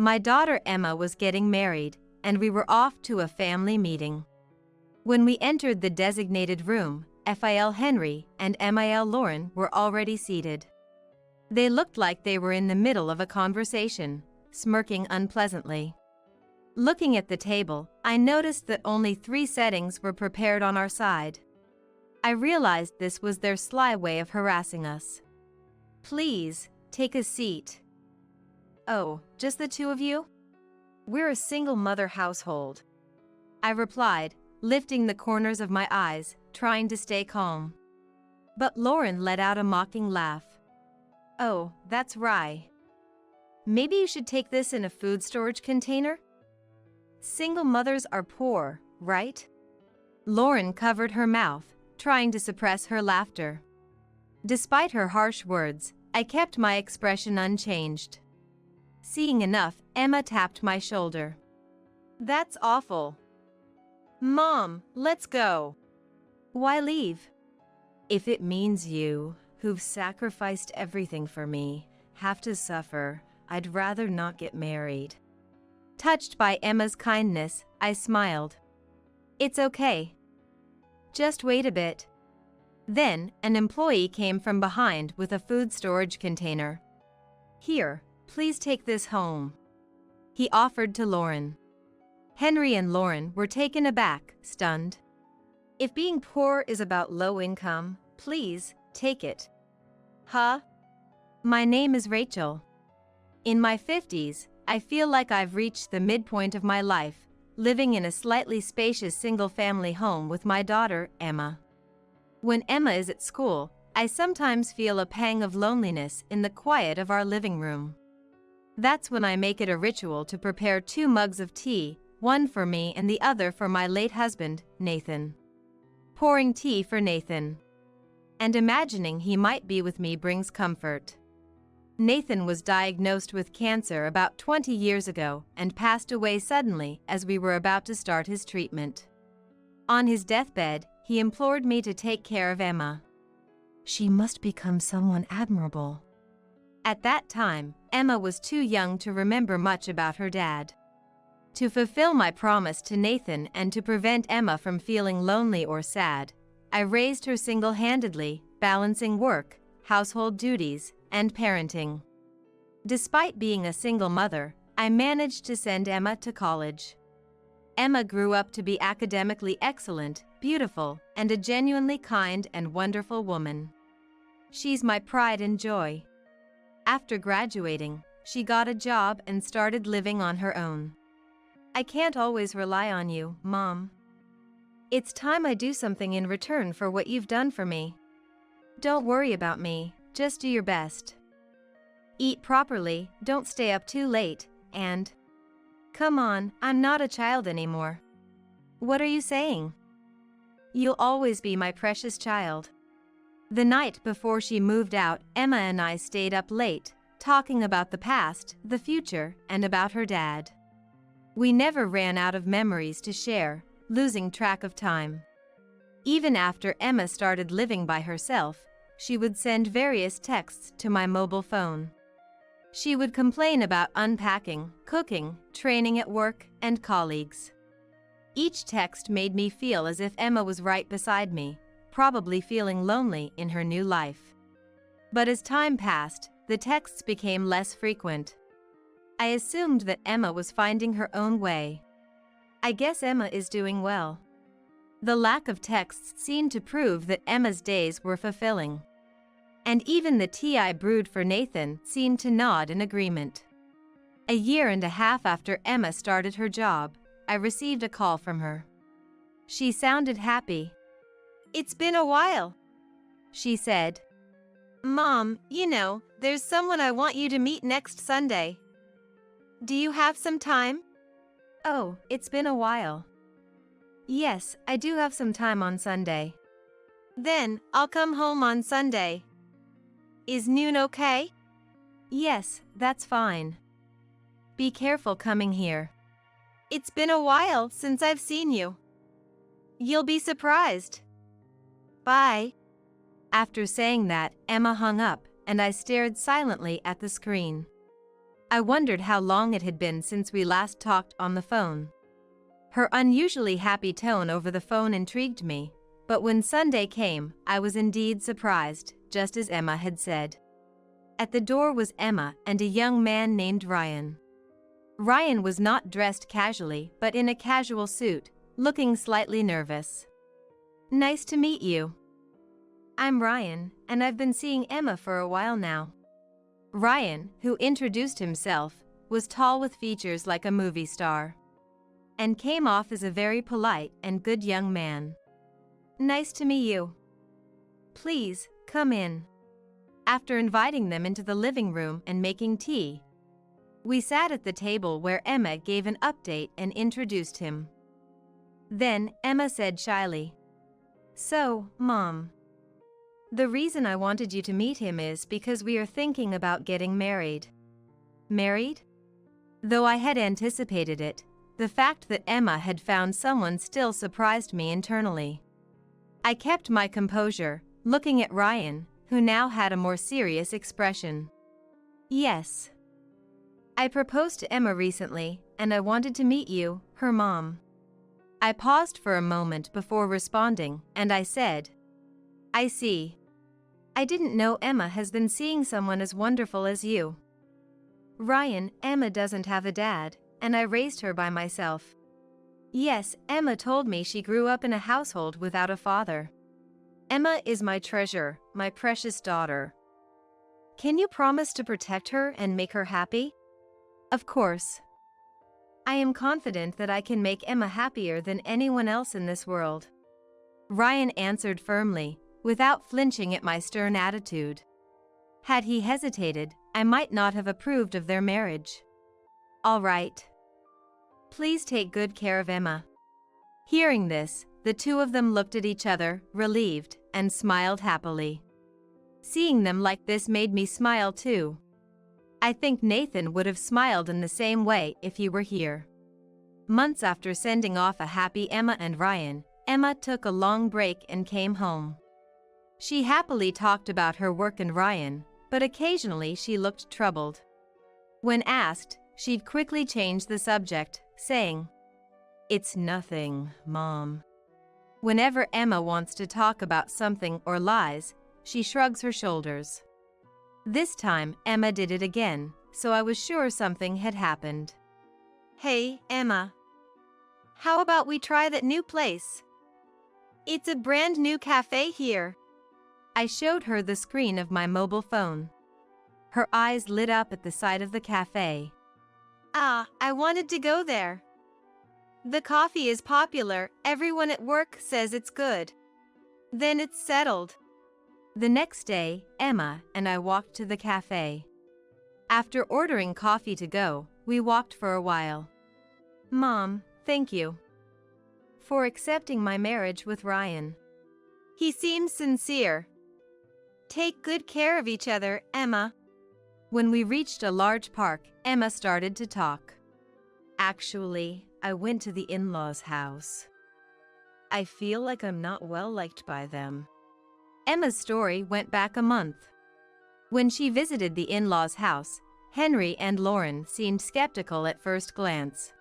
My daughter Emma was getting married, and we were off to a family meeting. When we entered the designated room, Phil Henry and Mil Lauren were already seated. They looked like they were in the middle of a conversation, smirking unpleasantly. Looking at the table, I noticed that only 3 settings were prepared on our side. I realized this was their sly way of harassing us. "Please, take a seat." "Oh, just the 2 of you? We're a single-mother household," I replied, lifting the corners of my eyes, trying to stay calm. But Lauren let out a mocking laugh. "Oh, that's right. Maybe you should take this in a food storage container? Single mothers are poor, right?" Lauren covered her mouth, trying to suppress her laughter. Despite her harsh words, I kept my expression unchanged. Seeing enough, Emma tapped my shoulder. "That's awful. Mom, let's go." "Why leave? If it means you, who've sacrificed everything for me, have to suffer, I'd rather not get married." Touched by Emma's kindness, I smiled. "It's okay. Just wait a bit." Then, an employee came from behind with a food storage container. "Here, please take this home," he offered to Lauren. Henry and Lauren were taken aback, stunned. "If being poor is about low income, please, take it." "Huh? My name is Rachel. In my 50s, I feel like I've reached the midpoint of my life, living in a slightly spacious single-family home with my daughter, Emma. When Emma is at school, I sometimes feel a pang of loneliness in the quiet of our living room. That's when I make it a ritual to prepare 2 mugs of tea, one for me and the other for my late husband, Nathan. Pouring tea for Nathan and imagining he might be with me brings comfort. Nathan was diagnosed with cancer about 20 years ago and passed away suddenly as we were about to start his treatment. On his deathbed, he implored me to take care of Emma. She must become someone admirable. At that time, Emma was too young to remember much about her dad. To fulfill my promise to Nathan and to prevent Emma from feeling lonely or sad, I raised her single-handedly, balancing work, household duties, and parenting. Despite being a single mother, I managed to send Emma to college. Emma grew up to be academically excellent, beautiful, and a genuinely kind and wonderful woman. She's my pride and joy. After graduating, she got a job and started living on her own. I can't always rely on you, Mom. It's time I do something in return for what you've done for me. Don't worry about me, just do your best. Eat properly, don't stay up too late, and... Come on, I'm not a child anymore. What are you saying? You'll always be my precious child. The night before she moved out, Emma and I stayed up late, talking about the past, the future, and about her dad. We never ran out of memories to share, losing track of time. Even after Emma started living by herself, she would send various texts to my mobile phone. She would complain about unpacking, cooking, training at work, and colleagues. Each text made me feel as if Emma was right beside me, probably feeling lonely in her new life. But as time passed, the texts became less frequent. I assumed that Emma was finding her own way. I guess Emma is doing well. The lack of texts seemed to prove that Emma's days were fulfilling. And even the tea I brewed for Nathan seemed to nod in agreement. A year and a half after Emma started her job, I received a call from her. She sounded happy. "It's been a while," she said. "Mom, there's someone I want you to meet next Sunday. Do you have some time?" "Oh, it's been a while. Yes, I do have some time on Sunday." "Then, I'll come home on Sunday. Is noon okay?" "Yes, that's fine. Be careful coming here. It's been a while since I've seen you. You'll be surprised. Bye." After saying that, Emma hung up, and I stared silently at the screen. I wondered how long it had been since we last talked on the phone. Her unusually happy tone over the phone intrigued me, but when Sunday came, I was indeed surprised, just as Emma had said. At the door was Emma and a young man named Ryan. Ryan was not dressed casually but in a casual suit, looking slightly nervous. "Nice to meet you. I'm Ryan, and I've been seeing Emma for a while now." Ryan, who introduced himself, was tall with features like a movie star, and came off as a very polite and good young man. "Nice to meet you. Please, come in." After inviting them into the living room and making tea, we sat at the table where Emma gave an update and introduced him. Then, Emma said shyly, "So, Mom, the reason I wanted you to meet him is because we are thinking about getting married." Married? Though I had anticipated it, the fact that Emma had found someone still surprised me internally. I kept my composure, looking at Ryan, who now had a more serious expression. "Yes. I proposed to Emma recently, and I wanted to meet you, her mom." I paused for a moment before responding, and I said, "I see. I didn't know Emma has been seeing someone as wonderful as you." "Ryan, Emma doesn't have a dad, and I raised her by myself." "Yes, Emma told me she grew up in a household without a father." "Emma is my treasure, my precious daughter. Can you promise to protect her and make her happy?" "Of course. I am confident that I can make Emma happier than anyone else in this world." Ryan answered firmly, without flinching at my stern attitude. Had he hesitated, I might not have approved of their marriage. "All right. Please take good care of Emma." Hearing this, the two of them looked at each other, relieved, and smiled happily. Seeing them like this made me smile too. I think Nathan would have smiled in the same way if he were here. Months after sending off a happy Emma and Ryan, Emma took a long break and came home. She happily talked about her work and Ryan, but occasionally she looked troubled. When asked, she'd quickly change the subject, saying, "It's nothing, Mom." Whenever Emma wants to talk about something or lies, she shrugs her shoulders. This time, Emma did it again, so I was sure something had happened. "Hey, Emma. How about we try that new place? It's a brand new cafe here." I showed her the screen of my mobile phone. Her eyes lit up at the sight of the cafe. I wanted to go there. The coffee is popular, everyone at work says it's good." Then it's settled. The next day, Emma and I walked to the cafe. After ordering coffee to go, we walked for a while. "Mom, thank you for accepting my marriage with Ryan. He seems sincere. Take good care of each other, Emma." When we reached a large park, Emma started to talk. "Actually, I went to the in-laws' house. I feel like I'm not well liked by them." Emma's story went back a month. When she visited the in-laws' house, Henry and Lauren seemed skeptical at first glance.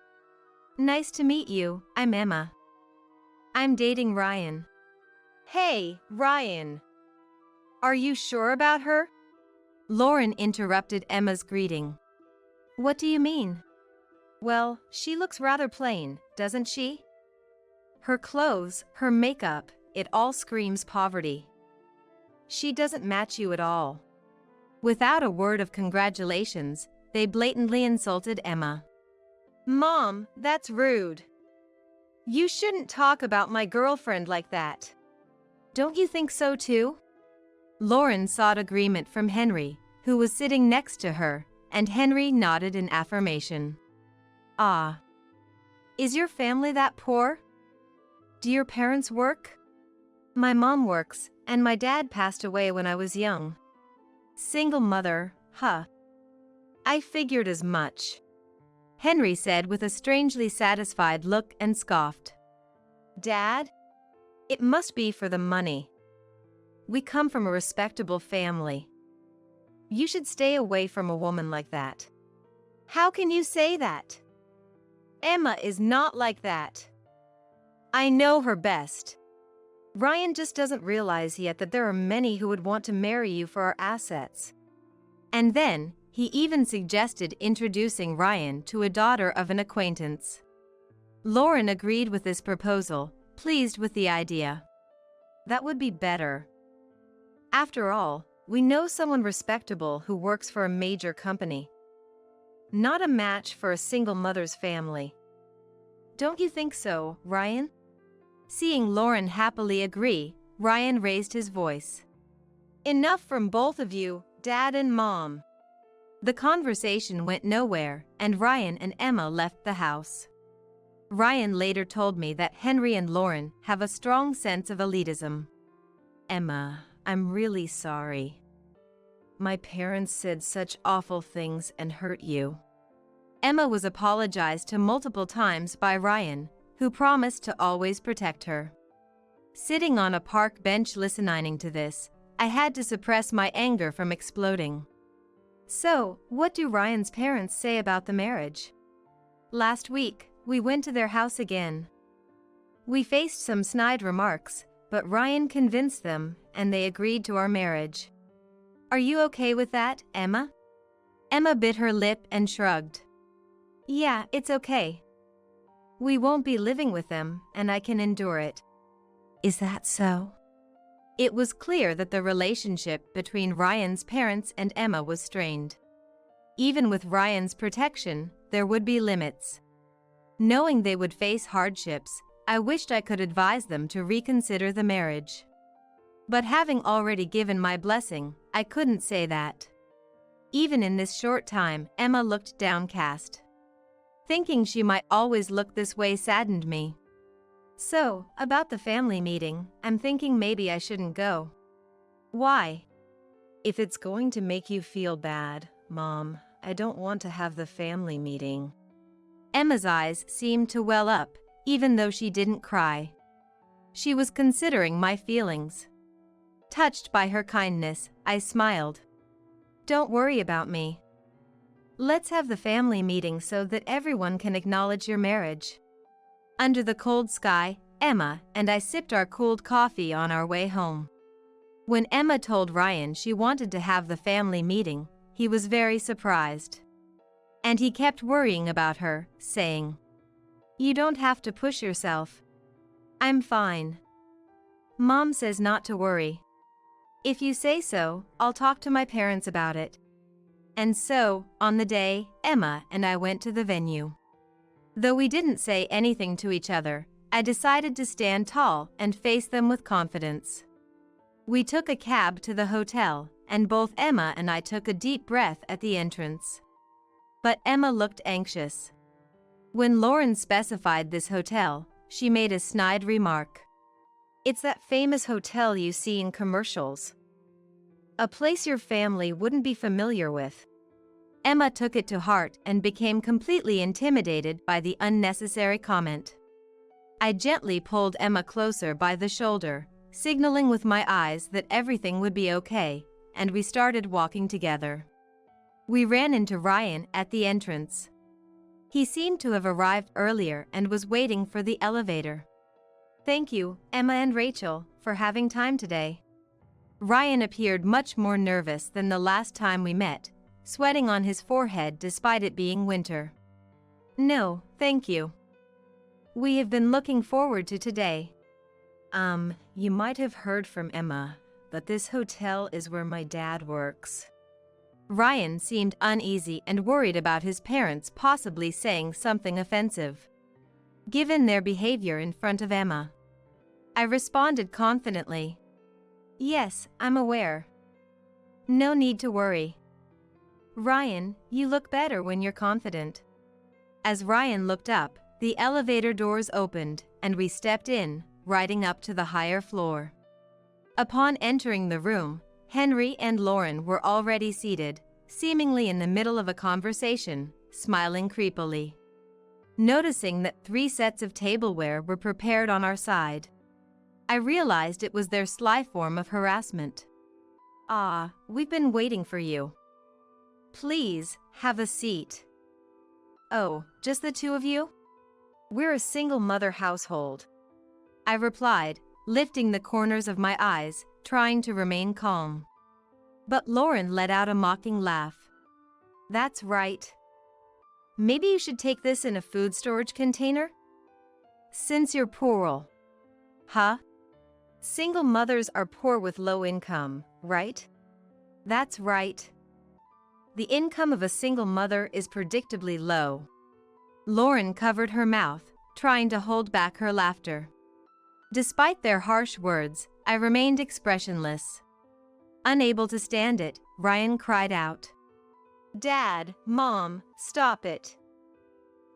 "Nice to meet you, I'm Emma. I'm dating Ryan." "Hey, Ryan. Are you sure about her?" Lauren interrupted Emma's greeting. "What do you mean?" "Well, she looks rather plain, doesn't she? Her clothes, her makeup, it all screams poverty. She doesn't match you at all." Without a word of congratulations, they blatantly insulted Emma. "Mom, that's rude. You shouldn't talk about my girlfriend like that." "Don't you think so too?" Lauren sought agreement from Henry, who was sitting next to her, and Henry nodded in affirmation. "Ah. Is your family that poor? Do your parents work?" "My mom works, and my dad passed away when I was young." "Single mother, huh? I figured as much," Henry said with a strangely satisfied look and scoffed. "Dad? It must be for the money. We come from a respectable family. You should stay away from a woman like that." How can you say that? Emma is not like that. I know her best. Ryan just doesn't realize yet that there are many who would want to marry you for our assets. And then, he even suggested introducing Ryan to a daughter of an acquaintance. Lauren agreed with this proposal, pleased with the idea. That would be better. After all, we know someone respectable who works for a major company. Not a match for a single mother's family. Don't you think so, Ryan? Seeing Lauren happily agree, Ryan raised his voice. Enough from both of you, Dad and Mom. The conversation went nowhere, and Ryan and Emma left the house. Ryan later told me that Henry and Lauren have a strong sense of elitism. Emma, I'm really sorry. My parents said such awful things and hurt you. Emma was apologized to multiple times by Ryan, who promised to always protect her. Sitting on a park bench listening to this, I had to suppress my anger from exploding. So, what do Ryan's parents say about the marriage? Last week, we went to their house again. We faced some snide remarks, but Ryan convinced them, and they agreed to our marriage. Are you okay with that, Emma? Emma bit her lip and shrugged. Yeah, it's okay. We won't be living with them, and I can endure it. Is that so? It was clear that the relationship between Ryan's parents and Emma was strained. Even with Ryan's protection, there would be limits. Knowing they would face hardships, I wished I could advise them to reconsider the marriage. But having already given my blessing, I couldn't say that. Even in this short time, Emma looked downcast. Thinking she might always look this way saddened me. So, about the family meeting, I'm thinking maybe I shouldn't go. Why? If it's going to make you feel bad, Mom, I don't want to have the family meeting. Emma's eyes seemed to well up, even though she didn't cry. She was considering my feelings. Touched by her kindness, I smiled. Don't worry about me. Let's have the family meeting so that everyone can acknowledge your marriage. Under the cold sky, Emma and I sipped our cooled coffee on our way home. When Emma told Ryan she wanted to have the family meeting, he was very surprised. And he kept worrying about her, saying, "You don't have to push yourself. I'm fine. Mom says not to worry. If you say so, I'll talk to my parents about it." And so, on the day, Emma and I went to the venue. Though we didn't say anything to each other, I decided to stand tall and face them with confidence. We took a cab to the hotel, and both Emma and I took a deep breath at the entrance. But Emma looked anxious. When Lauren specified this hotel, she made a snide remark. "It's that famous hotel you see in commercials. A place your family wouldn't be familiar with." Emma took it to heart and became completely intimidated by the unnecessary comment. I gently pulled Emma closer by the shoulder, signaling with my eyes that everything would be okay, and we started walking together. We ran into Ryan at the entrance. He seemed to have arrived earlier and was waiting for the elevator. "Thank you, Emma and Rachel, for having time today." Ryan appeared much more nervous than the last time we met, sweating on his forehead despite it being winter. "No, thank you. We have been looking forward to today." You might have heard from Emma, but this hotel is where my dad works." Ryan seemed uneasy and worried about his parents possibly saying something offensive, given their behavior in front of Emma. I responded confidently, "Yes, I'm aware. No need to worry." "Ryan, you look better when you're confident." As Ryan looked up, the elevator doors opened, and we stepped in, riding up to the higher floor. Upon entering the room, Henry and Lauren were already seated, seemingly in the middle of a conversation, smiling creepily. Noticing that 3 sets of tableware were prepared on our side, I realized it was their sly form of harassment. "Ah, we've been waiting for you. Please, have a seat." "Oh, just the two of you? We're a single-mother household," I replied, lifting the corners of my eyes, trying to remain calm. But Lauren let out a mocking laugh. "That's right. Maybe you should take this in a food storage container? Since you're poor." "Huh? Single mothers are poor with low income, right?" "That's right. The income of a single mother is predictably low." Lauren covered her mouth, trying to hold back her laughter. Despite their harsh words, I remained expressionless. Unable to stand it, Ryan cried out, "Dad, Mom, stop it.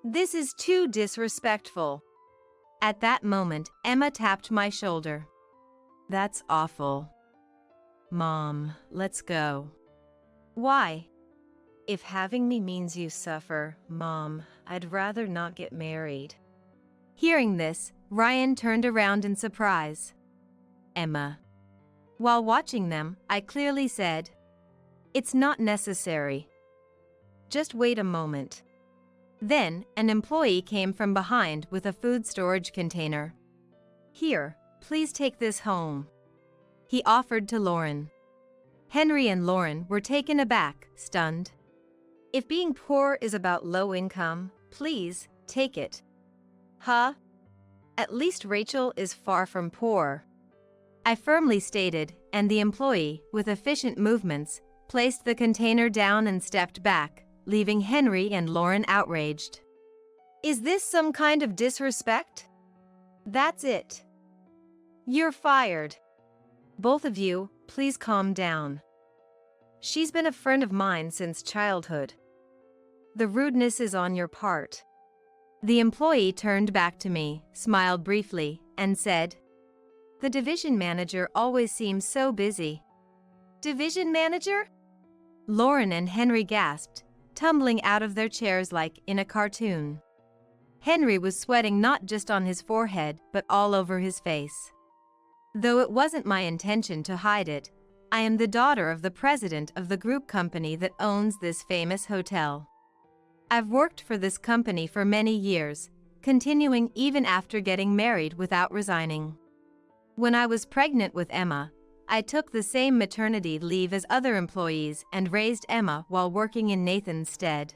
This is too disrespectful." At that moment, Emma tapped my shoulder. "That's awful. Mom, let's go." "Why?" "If having me means you suffer, Mom, I'd rather not get married." Hearing this, Ryan turned around in surprise. "Emma." While watching them, I clearly said, "It's not necessary. Just wait a moment." Then, an employee came from behind with a food storage container. "Here, please take this home," he offered to Lauren. Henry and Lauren were taken aback, stunned. "If being poor is about low income, please, take it." "Huh? At least Rachel is far from poor," I firmly stated, and the employee, with efficient movements, placed the container down and stepped back, leaving Henry and Lauren outraged. "Is this some kind of disrespect?" "That's it. You're fired. Both of you, please calm down. She's been a friend of mine since childhood. The rudeness is on your part." The employee turned back to me, smiled briefly, and said, "The division manager always seems so busy." "Division manager?" Lauren and Henry gasped, tumbling out of their chairs like in a cartoon. Henry was sweating not just on his forehead but all over his face. Though it wasn't my intention to hide it, I am the daughter of the president of the group company that owns this famous hotel. I've worked for this company for many years, continuing even after getting married without resigning. When I was pregnant with Emma, I took the same maternity leave as other employees and raised Emma while working in Nathan's stead.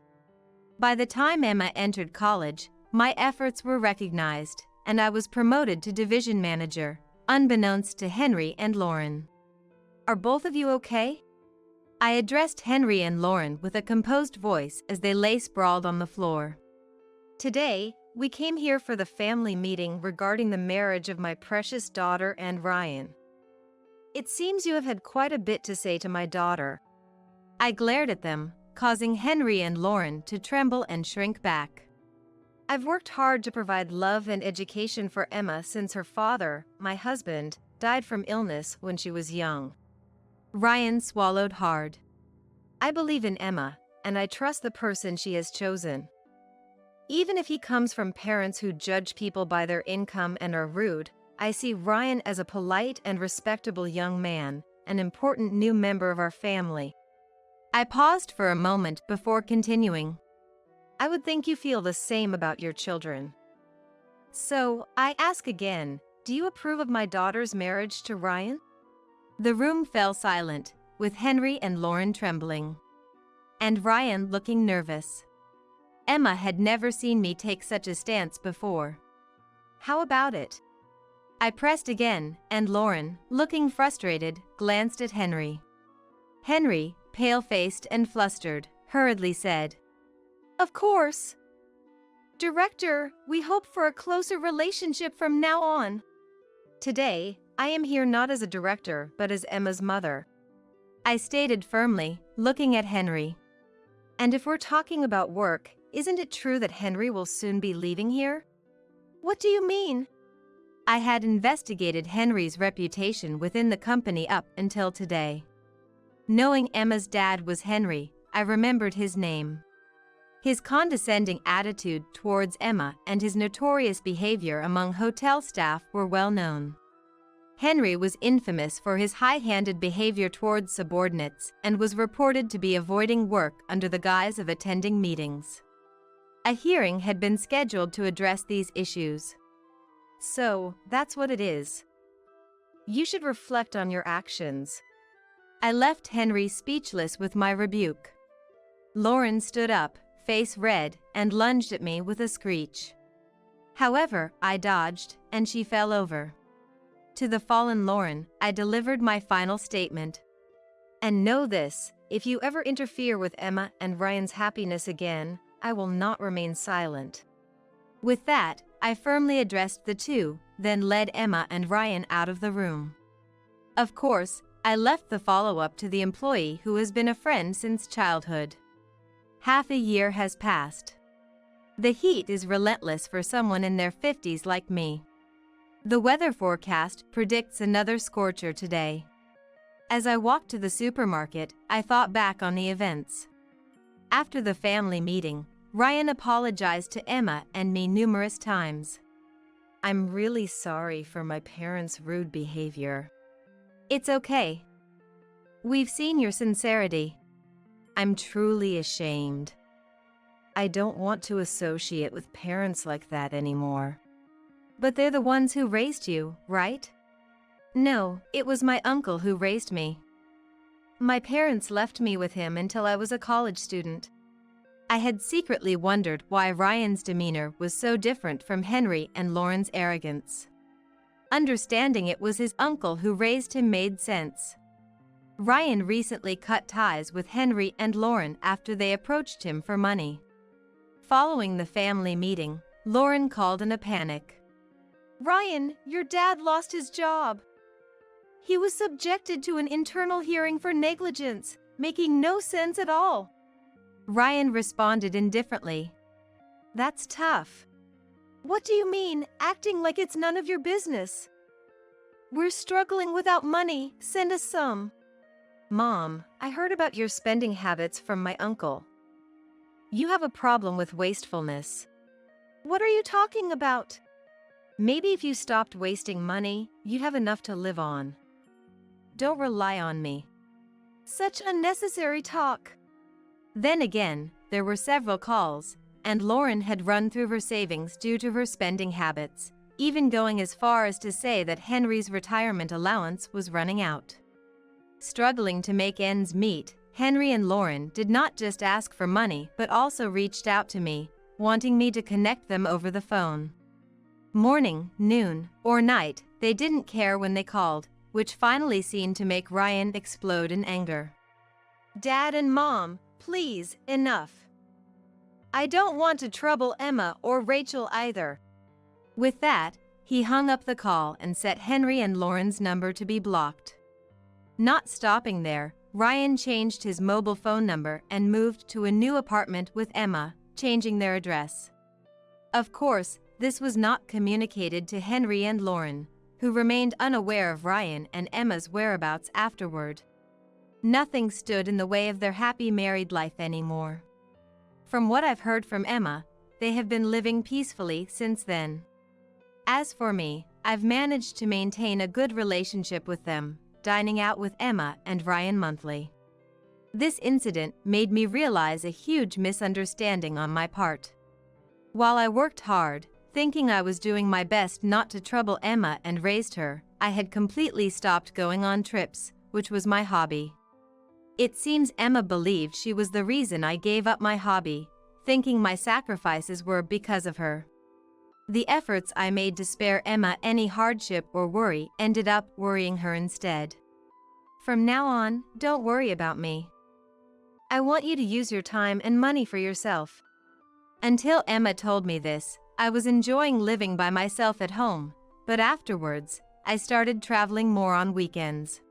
By the time Emma entered college, my efforts were recognized, and I was promoted to division manager, unbeknownst to Henry and Lauren. "Are both of you okay?" I addressed Henry and Lauren with a composed voice as they lay sprawled on the floor. "Today, we came here for the family meeting regarding the marriage of my precious daughter and Ryan. It seems you have had quite a bit to say to my daughter." I glared at them, causing Henry and Lauren to tremble and shrink back. "I've worked hard to provide love and education for Emma since her father, my husband, died from illness when she was young." Ryan swallowed hard. "I believe in Emma, and I trust the person she has chosen. Even if he comes from parents who judge people by their income and are rude, I see Ryan as a polite and respectable young man, an important new member of our family." I paused for a moment before continuing. "I would think you feel the same about your children. So, I ask again, do you approve of my daughter's marriage to Ryan?" The room fell silent, with Henry and Lauren trembling, and Ryan looking nervous. Emma had never seen me take such a stance before. "How about it?" I pressed again, and Lauren, looking frustrated, glanced at Henry. Henry, pale-faced and flustered, hurriedly said, "Of course. Director, we hope for a closer relationship from now on." "Today, I am here not as a director but as Emma's mother," I stated firmly, looking at Henry. "And if we're talking about work, isn't it true that Henry will soon be leaving here?" "What do you mean?" I had investigated Henry's reputation within the company up until today. Knowing Emma's dad was Henry, I remembered his name. His condescending attitude towards Emma and his notorious behavior among hotel staff were well known. Henry was infamous for his high-handed behavior towards subordinates and was reported to be avoiding work under the guise of attending meetings. A hearing had been scheduled to address these issues. So, that's what it is. You should reflect on your actions. I left Henry speechless with my rebuke. Lauren stood up, face red, and lunged at me with a screech. However, I dodged, and she fell over. To the fallen Lauren, I delivered my final statement. And know this, if you ever interfere with Emma and Ryan's happiness again, I will not remain silent. With that, I firmly addressed the two, then led Emma and Ryan out of the room. Of course, I left the follow-up to the employee who has been a friend since childhood. Half a year has passed. The heat is relentless for someone in their 50s like me. The weather forecast predicts another scorcher today. As I walked to the supermarket, I thought back on the events. After the family meeting, Ryan apologized to Emma and me numerous times. I'm really sorry for my parents' rude behavior. It's okay. We've seen your sincerity. I'm truly ashamed. I don't want to associate with parents like that anymore. But they're the ones who raised you, right? No, it was my uncle who raised me. My parents left me with him until I was a college student. I had secretly wondered why Ryan's demeanor was so different from Henry and Lauren's arrogance. Understanding it was his uncle who raised him made sense. Ryan recently cut ties with Henry and Lauren after they approached him for money. Following the family meeting, Lauren called in a panic. Ryan, your dad lost his job. He was subjected to an internal hearing for negligence, making no sense at all. Ryan responded indifferently. That's tough. What do you mean, acting like it's none of your business? We're struggling without money, send us some. Mom, I heard about your spending habits from my uncle. You have a problem with wastefulness. What are you talking about? Maybe if you stopped wasting money, you'd have enough to live on. Don't rely on me. Such unnecessary talk. Then again, there were several calls, and Lauren had run through her savings due to her spending habits, even going as far as to say that Henry's retirement allowance was running out. Struggling to make ends meet, Henry and Lauren did not just ask for money but also reached out to me, wanting me to connect them over the phone. Morning, noon, or night, they didn't care when they called, which finally seemed to make Ryan explode in anger. Dad and Mom, please, enough. I don't want to trouble Emma or Rachel either. With that, he hung up the call and set Henry and Lauren's number to be blocked. Not stopping there, Ryan changed his mobile phone number and moved to a new apartment with Emma, changing their address. Of course, this was not communicated to Henry and Lauren, who remained unaware of Ryan and Emma's whereabouts afterward. Nothing stood in the way of their happy married life anymore. From what I've heard from Emma, they have been living peacefully since then. As for me, I've managed to maintain a good relationship with them, dining out with Emma and Ryan monthly. This incident made me realize a huge misunderstanding on my part. While I worked hard, thinking I was doing my best not to trouble Emma and raised her, I had completely stopped going on trips, which was my hobby. It seems Emma believed she was the reason I gave up my hobby, thinking my sacrifices were because of her. The efforts I made to spare Emma any hardship or worry ended up worrying her instead. From now on, don't worry about me. I want you to use your time and money for yourself. Until Emma told me this, I was enjoying living by myself at home, but afterwards, I started traveling more on weekends.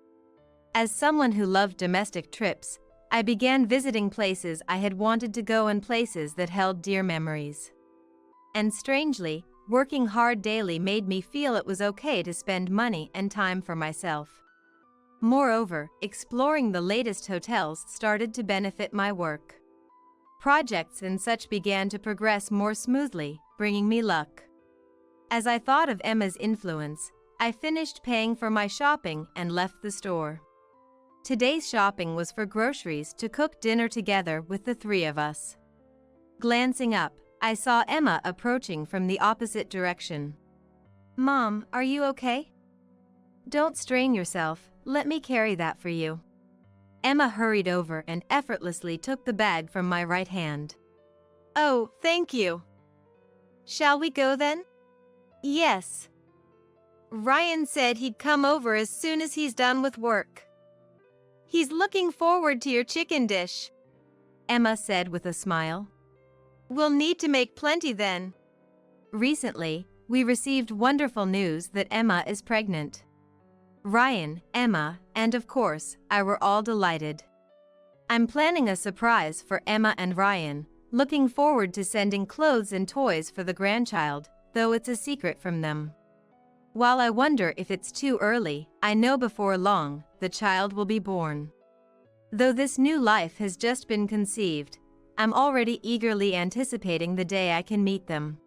As someone who loved domestic trips, I began visiting places I had wanted to go and places that held dear memories. And strangely, working hard daily made me feel it was okay to spend money and time for myself. Moreover, exploring the latest hotels started to benefit my work. Projects and such began to progress more smoothly, bringing me luck. As I thought of Emma's influence, I finished paying for my shopping and left the store. Today's shopping was for groceries to cook dinner together with the three of us. Glancing up, I saw Emma approaching from the opposite direction. "Mom, are you okay? Don't strain yourself, let me carry that for you." Emma hurried over and effortlessly took the bag from my right hand. "Oh, thank you. Shall we go then?" "Yes. Ryan said he'd come over as soon as he's done with work. He's looking forward to your chicken dish," Emma said with a smile. "We'll need to make plenty then." Recently, we received wonderful news that Emma is pregnant. Ryan, Emma, and of course, I were all delighted. I'm planning a surprise for Emma and Ryan, looking forward to sending clothes and toys for the grandchild, though it's a secret from them. While I wonder if it's too early, I know before long, the child will be born. Though this new life has just been conceived, I'm already eagerly anticipating the day I can meet them.